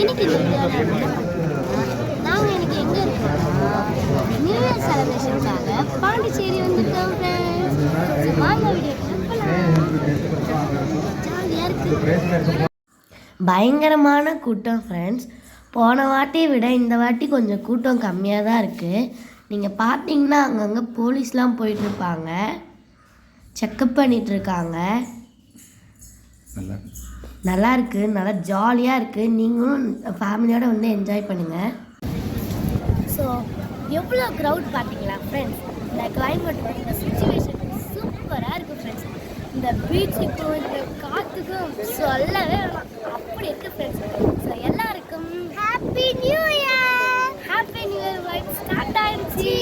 இன்னைக்கு இந்த வீடியோவில் என்ன பார்த்தீங்கன்னா நாங்கள் இன்னைக்கு எங்கே இருக்கோம்னா நியூ இயர் செலிப்ரேஷனுக்காக பாண்டிச்சேரி வந்துட்டோம் ஃப்ரெண்ட்ஸ். வாங்க வீடியோக்குள்ள ஜாலியாக இருக்குது. பயங்கரமான கூட்டம் ஃப்ரெண்ட்ஸ். போன வாட்டியை விட இந்த வாட்டி கொஞ்சம் கூட்டம் கம்மியாக தான் இருக்குது. நீங்கள் பார்த்தீங்கன்னா அங்கங்கே போலீஸ்லாம் போயிட்டுருப்பாங்க, செக்கப் பண்ணிகிட்ருக்காங்க. நல்லா இருக்குது, நல்லா ஜாலியாக இருக்குது. நீங்களும் ஃபேமிலியோடு வந்து என்ஜாய் பண்ணுங்கள். ஸோ எவ்வளோ க்ரௌட் பார்த்தீங்களா ஃப்ரெண்ட்ஸ். இந்த கிளைமேட் இந்த சுச்சுவேஷன் சூப்பராக இருக்குது ஃப்ரெண்ட்ஸ். இந்த பீச்சுக்கும் இந்த காற்றுக்கும் சொல்லவே வேணாம், அப்படி இருக்குது ஃப்ரெண்ட்ஸ். ஸோ எல்லாருக்கும் happy new year. Happy new year vibe start ஆயிடுச்சு.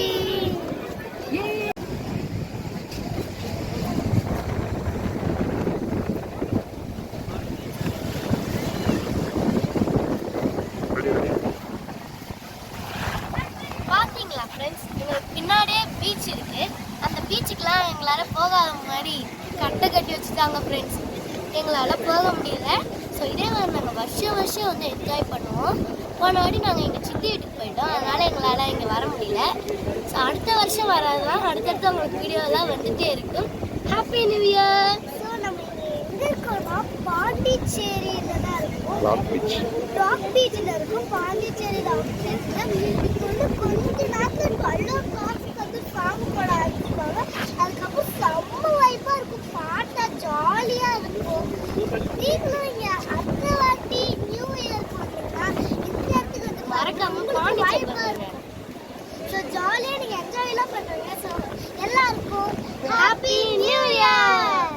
பார்த்தீங்களா ஃப்ரெண்ட்ஸ், எங்களுக்கு பின்னாடியே பீச் இருக்குது. அந்த பீச்சுக்கெலாம் எங்களால் போகாத முன்னாடி கட்டை கட்டி வச்சுட்டாங்க ஃப்ரெண்ட்ஸ். எங்களால் போக முடியல. ஸோ இதே மாதிரி நாங்கள் வருஷம் வந்து என்ஜாய் பண்ணுவோம். போன வாட்டி நாங்கள் எங்கள் சித்தி வீட்டுக்கு போயிட்டோம், அதனால் எங்களால் இங்கே வர முடியல. ஸோ அடுத்த வருஷம் வராதான் அடுத்தடுத்து உங்களுக்கு வீடியோலாம் வந்துகிட்டே இருக்கும். Happy new year. ஸோ நம்ம இங்கே எங்கே இருக்கோம்னா பாண்டிச்சேரியில் தான் இருக்கும். ராக் பீச்சில் இருக்கும். பாண்டிச்சேரி ராக் பீச்சில் இதுக்கு வந்து கொஞ்ச நேரத்தில் கல்லூர் காசுக்கு வந்து சாங் போட ஆரம்பிப்பாங்க. அதுக்கப்புறம் செம்ம வைப்பாக இருக்கும், பாட்டா ஜாலியாக இருக்கும். நீங்களும் இங்கே அடுத்த வாட்டி நியூ இயர் போட்டீங்கன்னா இந்த இடத்துக்கு வந்து மறக்காம பாண்டிச்சேரி இருக்கும். ஸோ ஜாலியாக நீங்கள் என்ஜாய்லாம் பண்ணுவீங்க. ஸோ எல்லாருக்கும் ஹாப்பி நியூ இயர்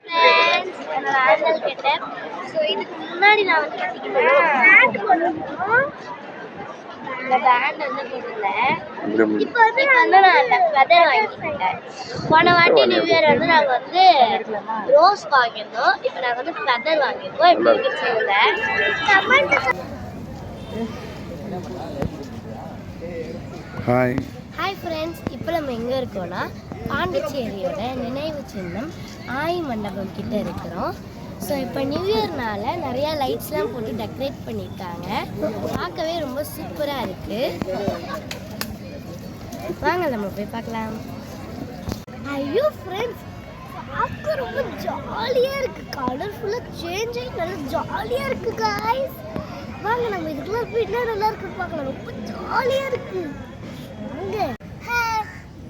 ஃப்ரெண்ட்ஸ். என்னோட ஆண்டல் கேட்டேன். ஸோ இதுக்கு முன்னாடி நான் வந்து பார்த்தீங்கன்னா பேண்ட் போட்டிருக்கோம். இந்த பேண்ட் வந்து போட்டிருந்தேன். இப்போ வந்து நான் ஃபெதர் வாங்கிக்கிட்டேன். போன வாட்டி நியூ இயர் வந்து நாங்கள் வந்து ரோஸ் வாங்கியிருந்தோம். இப்போ நாங்கள் வந்து ஃபெதர் வாங்கியிருக்கோம். எப்படி இருக்குன்னு சொல்லுங்கள். Hi friends. இப்போ நம்ம எங்கே இருக்கோம்னா பாண்டிச்சேரியோட நினைவு சின்னம் ஆய் மண்டபம் கிட்ட இருக்கிறோம். ஸோ இப்போ நியூ இயர்னால நிறையா லைட்ஸ்லாம் போட்டு டெக்கரேட் பண்ணியிருக்காங்க. பார்க்கவே ரொம்ப சூப்பராக இருக்குது. வாங்க நம்ம போய் பார்க்கலாம். ஐயோ ஃப்ரெண்ட்ஸ், பார்க்க ரொம்ப ஜாலியாக இருக்குது. கலர்ஃபுல்லாக சேஞ்ச் ஆகி நல்லா ஜாலியாக இருக்குது காய்ஸ். வாங்க நம்ம இதுக்கெல்லாம் போயிட்டுனா நல்லா இருக்குன்னு பார்க்கலாம். ரொம்ப ஜாலியாக இருக்குது. வாங்க.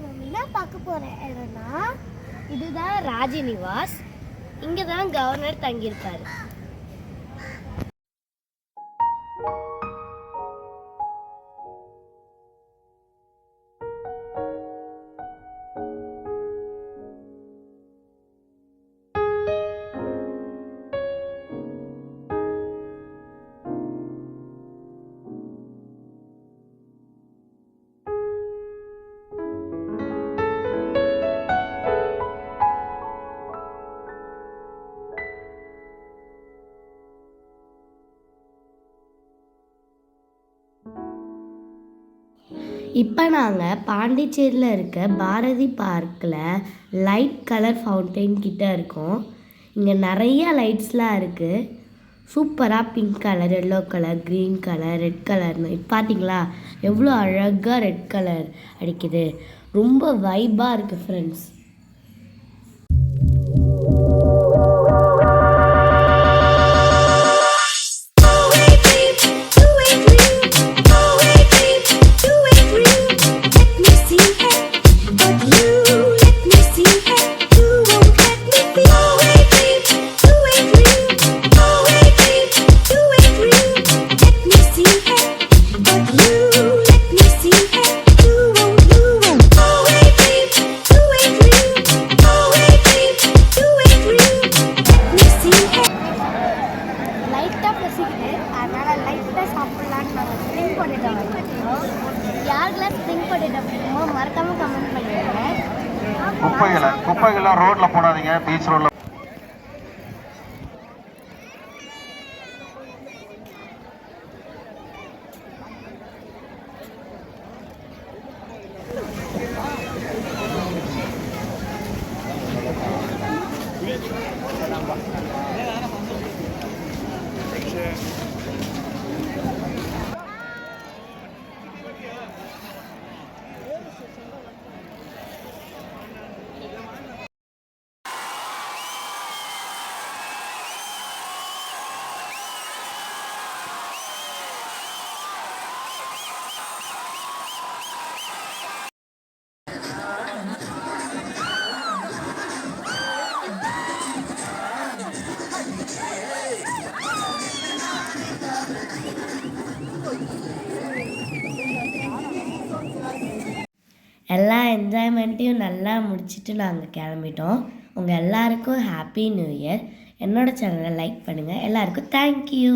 நம்ம என்ன பார்க்க போகிறேன் இடம்னா இதுதான் ராஜநிவாஸ். இங்கே தான் கவர்னர் தங்கியிருப்பார். இப்போ நாங்கள் பாண்டிச்சேரியில் இருக்க பாரதி பார்க்கில் லைட் கலர் ஃபவுண்டைன் கிட்டே இருக்கோம். இங்கே நிறையா லைட்ஸ்லாம் இருக்குது. சூப்பராக pink colour, yellow colour, green colour, red கலர்னு பார்த்தீங்களா எவ்வளோ அழகாக ரெட் கலர் அடிக்குது. ரொம்ப வைப்பாக இருக்குது ஃப்ரெண்ட்ஸ். மறக்காம கமெண்ட் பண்ணுங்க. குப்பைகளை ரோட்ல போடாதீங்க, பீச் ரோட்ல. எல்லா என்ஜாய்மெண்ட்டையும் நல்லா முடிச்சுட்டு நாங்கள் கிளம்பிட்டோம். உங்கள் எல்லாருக்கும் ஹாப்பி நியூ இயர். என்னோடய சேனலை லைக் பண்ணுங்கள். எல்லாருக்கும் தேங்க்யூ.